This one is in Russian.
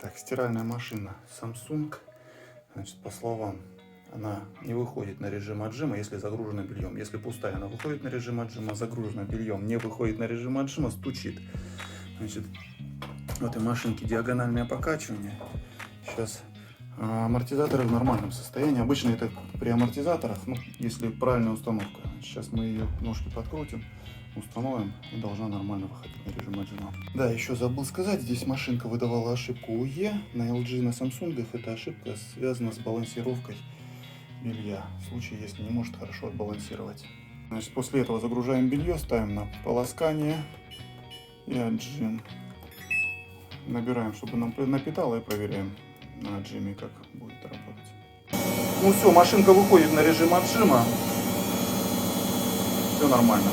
Так, стиральная машина Samsung. Значит, по словам, она не выходит на режим отжима, если загружена бельем. Если пустая, она выходит на режим отжима, загружена бельем, не выходит на режим отжима, стучит. Значит, в этой машинке диагональное покачивание. Сейчас амортизаторы в нормальном состоянии. Обычно это при амортизаторах, ну, если правильная установка. Сейчас мы ее ножки подкрутим, установим, и должна нормально выходить на режим отжима. Да, еще забыл сказать, здесь машинка выдавала ошибку УЕ. На LG, на Samsung эта ошибка связана с балансировкой белья. В случае, если не может хорошо отбалансировать. Значит, после этого загружаем белье, ставим на полоскание и отжим. Набираем, чтобы нам напитало, и проверяем на отжиме, как будет работать. Ну все, машинка выходит на режим отжима. Все нормально.